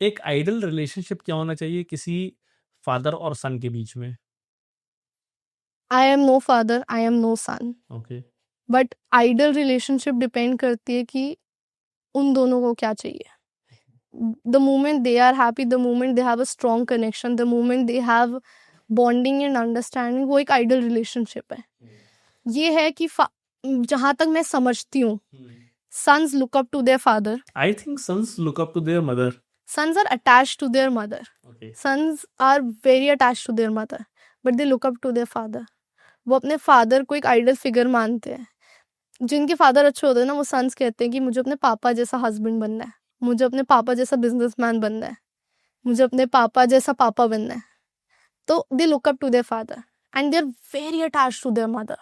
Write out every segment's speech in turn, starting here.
एक idol relationship क्या होना चाहिए किसी फादर और सन के बीच में? I am no father, I am no son, okay. But ideal relationship depend करती है कि उन दोनों को क्या चाहिए. The moment they are happy, the moment they have a strong connection, the moment they have bonding and understanding, वो एक आइडल रिलेशनशिप है. ये है कि जहाँ तक मैं समझती हूँ, sons look up to their father. I think sons look up to their mother. Sons are attached to their mother. Okay. Sons are very attached to their mother, but they look up to their father. वो अपने father को एक idol figure मानते हैं. जिनके father अच्छे होते हैं ना, वो सन्स कहते हैं कि मुझे अपने पापा जैसा हस्बैंड बनना है, मुझे अपने पापा जैसा बिजनेसमैन बनना है, मुझे अपने पापा जैसा पापा बनना है. तो they look up to their father and they are very attached to their mother.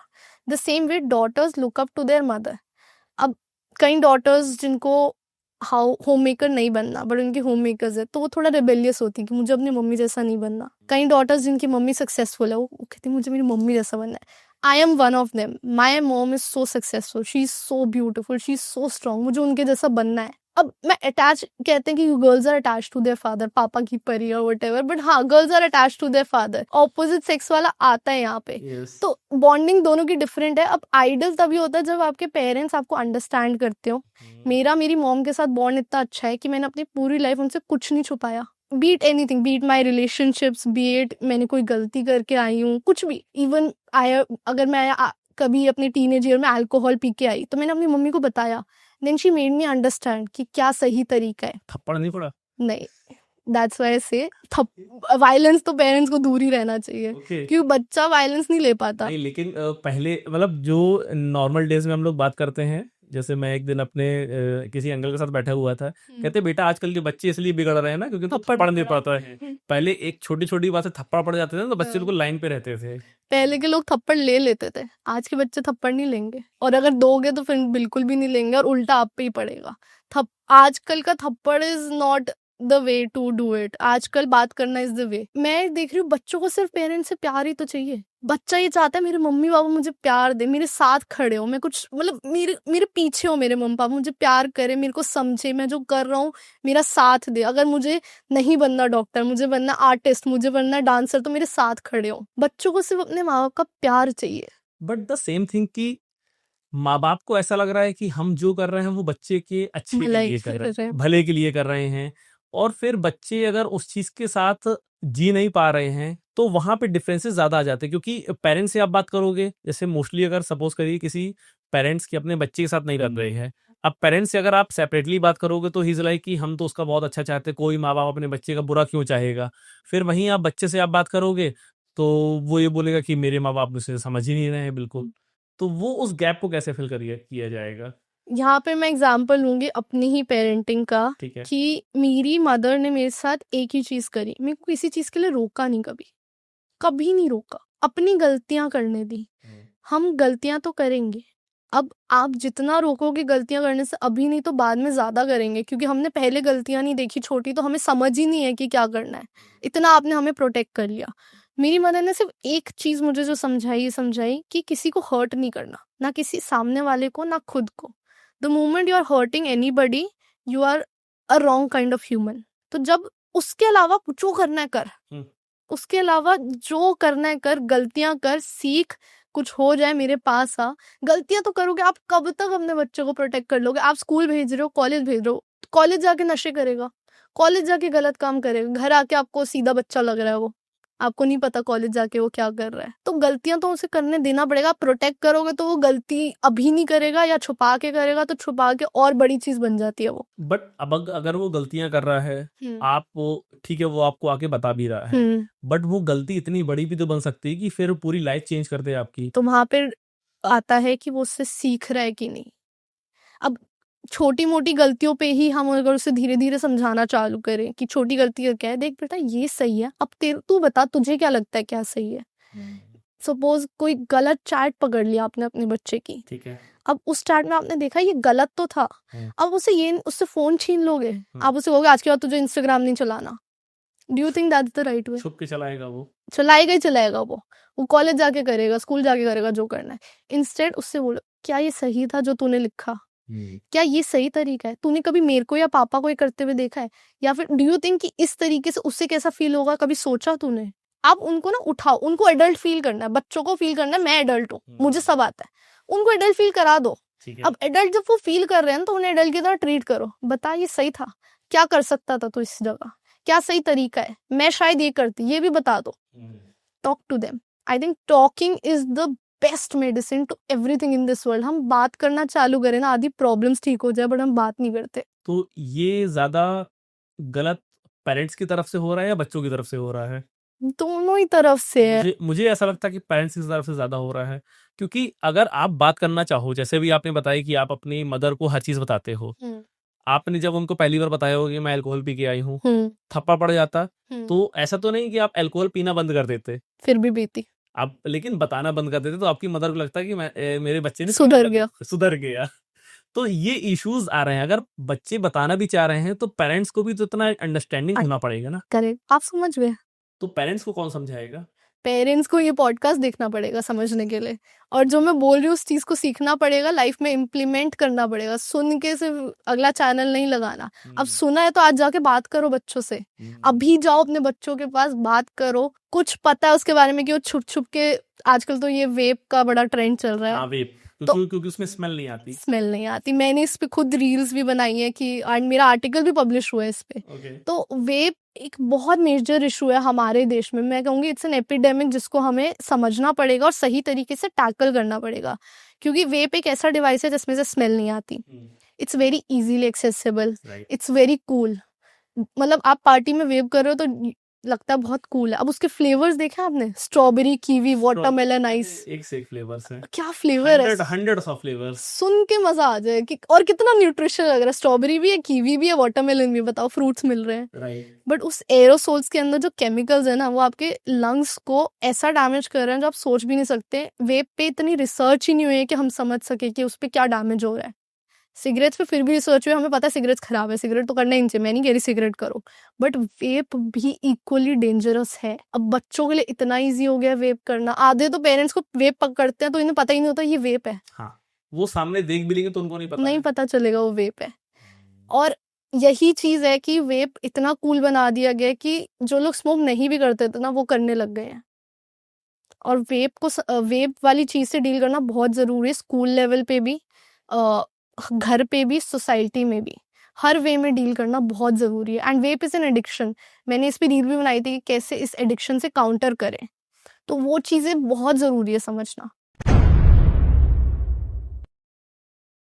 The same way daughters look up to their mother. अब कई डॉटर्स जिनको होम मेकर नहीं बनना बट उनकी होम मेकर्स है, तो वो थोड़ा रिबेलियस होती है कि मुझे अपनी मम्मी जैसा नहीं बनना. कई डॉटर्स जिनकी मम्मी सक्सेसफुल है, वो कहती है मुझे मेरी मम्मी जैसा बनना है. I am one of them. My mom is so successful, she is so beautiful, she is so strong, मुझे उनके जैसा बनना है. अब मैं अटैच कहते हैं कि girls are attach to their father, पापा की परी और व्हाटएवर, बट हाँ, girls are attach to their father. Opposite sex वाला आता है यहाँ पे. Yes. तो बॉन्डिंग दोनों की डिफरेंट है. अब आइडल तभी होता है जब आपके पेरेंट्स आपको अंडरस्टैंड करते हो. मेरा मेरी मॉम के साथ बॉन्ड इतना अच्छा है कि मैंने अपनी पूरी लाइफ उनसे कुछ नहीं छुपाया. Be it anything, be it my relationships, be it मैंने कोई गलती करके आई हूँ, कुछ भी. इवन अगर मैं कभी अपने टीनेज ईयर में अल्कोहल पी के आई तो मैंने अपनी मम्मी को बताया. Then she made me understand कि क्या सही तरीका है. थप्पड़ नहीं पड़ा? नहीं, दैट्स व्हाई आई से वायलेंस तो पेरेंट्स को दूर ही रहना चाहिए. Okay. क्योंकि बच्चा वायलेंस नहीं ले पाता. नहीं, लेकिन पहले मतलब जो नॉर्मल डेज में हम लोग बात करते हैं, जैसे मैं एक दिन अपने किसी अंकल के साथ बैठा हुआ था, कहते बेटा आजकल के बच्चे इसलिए बिगड़ रहे हैं ना क्योंकि तो पढ़ नहीं पाता है. पहले एक छोटी छोटी बात से थप्पड़ पड़ जाते थे ना, तो बच्चे बिल्कुल लाइन पे रहते थे. पहले के लोग थप्पड़ ले लेते थे, आज के बच्चे थप्पड़ नहीं लेंगे, और अगर दोगे तो फिर बिल्कुल भी नहीं लेंगे और उल्टा आप पे ही पड़ेगा. आजकल का थप्पड़ is not the way to do it. आजकल बात करना इज द वे. मैं देख रही हूँ बच्चों को सिर्फ पेरेंट्स से प्यार ही तो चाहिए. बच्चा ये चाहता है मेरे मम्मी पापा मुझे प्यार दे, मेरे साथ खड़े हो, मैं कुछ मतलब मेरे पीछे हो, मेरे मम्मी पापा मुझे प्यार करे, मेरे को समझे, मैं जो कर रहा हूँ मेरा साथ दे. अगर मुझे नहीं बनना डॉक्टर, मुझे बनना आर्टिस्ट, मुझे बनना डांसर, तो मेरे साथ खड़े हो. बच्चों को सिर्फ अपने माँ बाप का प्यार चाहिए. बट द सेम थिंग कि माँ बाप को ऐसा लग रहा है कि हम जो कर रहे हैं वो बच्चे के अच्छे के भलाई लिए कर रहे कर रहे हैं, हैं. भले के लिए कर रहे हैं. और फिर बच्चे अगर उस चीज के साथ जी नहीं पा रहे हैं तो वहां पे डिफरेंसेस ज्यादा आ जाते हैं. क्योंकि पेरेंट्स से आप बात करोगे, जैसे मोस्टली अगर सपोज करिए किसी पेरेंट्स की अपने बच्चे के साथ नहीं रह रहे हैं, अब पेरेंट्स से अगर आप सेपरेटली बात करोगे तो ही इज लाइक कि हम तो उसका बहुत अच्छा चाहते हैं, कोई माँ बाप अपने बच्चे का बुरा क्यों चाहेगा. फिर वहीं आप बच्चे से आप बात करोगे तो वो ये बोलेगा कि मेरे माँ बाप मुझसे समझ ही नहीं रहे हैं बिल्कुल. तो वो उस गैप को कैसे फिल किया जाएगा? यहाँ पे मैं एग्जाम्पल लूंगी अपनी ही पेरेंटिंग का. ठीक है. कि मेरी मदर ने मेरे साथ एक ही चीज करी, मेरे को किसी चीज के लिए रोका नहीं, कभी कभी नहीं रोका, अपनी गलतियां करने दी. हम गलतियां तो करेंगे. अब आप जितना रोकोगे गलतियां करने से, अभी नहीं तो बाद में ज्यादा करेंगे, क्योंकि हमने पहले गलतियां नहीं देखी छोटी, तो हमें समझ ही नहीं है कि क्या करना है. इतना आपने हमें प्रोटेक्ट कर लिया. मेरी मदर ने सिर्फ एक चीज मुझे जो समझाई कि किसी को हर्ट नहीं करना, ना किसी सामने वाले को, ना खुद को. The moment you are hurting anybody, you are a wrong kind of human. तो जब उसके अलावा जो करना है कर, उसके अलावा जो करना है कर, गलतियां कर, सीख, कुछ हो जाए मेरे पास आ. गलतियां तो करोगे, आप कब तक अपने बच्चे को प्रोटेक्ट कर लोगे? आप स्कूल भेज रहे हो, कॉलेज भेज रहे हो, कॉलेज जाके नशे करेगा, कॉलेज जाके गलत काम करेगा, घर आके आपको सीधा बच्चा लग रहा है वो, आपको नहीं पता कॉलेज जाके वो क्या कर रहा है. तो गलतियां तो उसे करने देना पड़ेगा. प्रोटेक्ट करोगे तो वो गलती अभी नहीं करेगा, या छुपा के करेगा तो छुपा के और बड़ी चीज बन जाती है वो. बट अब अगर वो गलतियां कर रहा है, आप वो ठीक है, वो आपको आके बता भी रहा है, बट वो गलती इतनी बड़ी भी तो बन सकती है कि फिर पूरी लाइफ चेंज कर दे आपकी. तो वहां पे आता है कि वो उससे सीख रहा है कि नहीं. अब छोटी मोटी गलतियों पे ही हम अगर उसे धीरे धीरे समझाना चालू करें कि छोटी गलती क्या है, देख बेटा ये सही है, अब तू बता तुझे क्या लगता है क्या सही है. सपोज कोई गलत चैट पकड़ लिया आपने अपने बच्चे की, ठीक है. अब उस चैट में आपने देखा ये गलत तो था, अब उससे फोन छीन लोगे, आप उसे कहोगे आज के बाद तुझे इंस्टाग्राम नहीं चलाना. Do you think that's the right way? छुप के चलाएगा वो, चलाएगा ही चलाएगा. वो कॉलेज जाके करेगा, स्कूल जाके करेगा, जो करना है. इंस्टेड उससे बोलो क्या ये सही था जो तूने लिखा, क्या ये सही तरीका है? तूने कभी मेरे को या पापा को ये करते हुए देखा है? या फिर डू यू थिंक कि इस तरीके से उससे कैसा फील होगा, कभी सोचा तूने? आप उनको ना उठाओ, उनको एडल्ट फील करना है, बच्चों को फील करना है मैं एडल्ट हूँ, मुझे सब आता है, उनको एडल्ट फील करा दो। अब एडल्ट जब वो फील कर रहे हैं तो उन्हें एडल्ट की तरह ट्रीट करो। बता ये सही था, क्या कर सकता था तू इस जगह, क्या सही तरीका है, मैं शायद ये करती, ये भी बता दो। Talk to them. I think talking is the best medicine to everything in this world. हम बात करना चालू करें ना, आधी प्रॉब्लम्स ठीक हो जाए, बट हम बात नहीं करते। तो ये ज्यादा गलत पेरेंट्स की तरफ से हो रहा है या बच्चों की तरफ से हो रहा है? दोनों ही तरफ से है। मुझे ऐसा लगता है कि पेरेंट्स की तरफ से ज्यादा हो रहा है, क्योंकि अगर आप बात करना चाहो, जैसे भी आपने बताया कि आप अपनी मदर को हर चीज बताते हो, आपने जब उनको पहली बार बताया हो कि मैं अल्कोहल पी के आई हूँ, थप्पड़ पड़ जाता, तो ऐसा तो नहीं कि आप अल्कोहल पीना बंद कर देते, फिर भी पीती आप लेकिन बताना बंद कर देते, तो आपकी मदर को लगता कि मेरे बच्चे ने सुधर गया। तो ये इश्यूज आ रहे हैं। अगर बच्चे बताना भी चाह रहे हैं तो पेरेंट्स को भी तो इतना अंडरस्टैंडिंग होना पड़ेगा ना। करेक्ट, आप समझ गए। तो पेरेंट्स को कौन समझाएगा? पेरेंट्स को ये पॉडकास्ट देखना पड़ेगा समझने के लिए, और जो मैं बोल रही हूँ उस चीज को सीखना पड़ेगा, लाइफ में इम्प्लीमेंट करना पड़ेगा। सुन के सिर्फ अगला चैनल नहीं लगाना। अब सुना है तो आज जाके बात करो बच्चों से, अभी जाओ अपने बच्चों के पास, बात करो। कुछ पता है उसके बारे में कि वो छुप छुप के, आजकल तो ये वेप का बड़ा ट्रेंड चल रहा है। वेप, तो क्योंकि उसमें स्मेल नहीं आती। मैंने इस पे खुद रील्स भी बनाई है कि मेरा आर्टिकल भी पब्लिश हुआ है इस पे। तो वेप एक बहुत मेजर इशू है हमारे देश में। मैं कहूँगी इट्स एन एपिडेमिक जिसको हमें समझना पड़ेगा और सही तरीके से टैकल करना पड़ेगा, क्योंकि वेप एक ऐसा डिवाइस है जिसमें से स्मेल नहीं आती। It's very easily accessible, it's very cool. मतलब आप पार्टी में वेप कर रहे हो तो लगता है बहुत कूल है। अब उसके फ्लेवर्स देखे आपने? स्ट्रॉबेरी, कीवी, वाटरमेलन, आइस, एक से एक फ्लेवर्स हैं। क्या फ्लेवर है, हंड्रेड्स ऑफ फ्लेवर्स। सुन के मजा आ जाए कि और कितना न्यूट्रिशन लग रहा है। स्ट्रॉबेरी भी है, कीवी भी है, वाटरमेलन भी, बताओ, फ्रूट्स मिल रहे हैं। बट उस एरोसोल्स के अंदर जो केमिकल्स है ना, वो आपके लंग्स को ऐसा डैमेज कर रहे हैं जो आप सोच भी नहीं सकते। वेप पे इतनी रिसर्च ही नहीं हुई है कि हम समझ सके कि उस पर क्या डैमेज हो रहा है। सिगरेट्स पे फिर भी रिसर्च हुई, हमें पता है सिगरेट्स खराब है, सिगरेट तो करना ही नहीं चाहिए, मैं नहीं कह रही सिगरेट करो, बट वेप भी इक्वली डेंजरस है। अब बच्चों के लिए इतना इजी हो गया वेप करना। आधे तो पेरेंट्स को वेप पकड़ते हैं तो इन्हें पता ही नहीं होता ये वेप है। हाँ, वो सामने देख भी लेंगे तो उनको नहीं पता चलेगा वो वेप है। और यही चीज है कि वेप इतना कूल बना दिया गया कि जो लोग स्मोक नहीं भी करते थे ना, वो करने लग गए हैं। और वेप वाली चीज से डील करना बहुत जरूरी है, स्कूल लेवल पे भी, घर पे भी, सोसाइटी में भी, हर वे में डील करना बहुत ज़रूरी है। And vape is an addiction. मैंने इस पे रील भी बनाई थी कि कैसे इस एडिक्शन से काउंटर करें, तो वो चीज़ें बहुत ज़रूरी है समझना।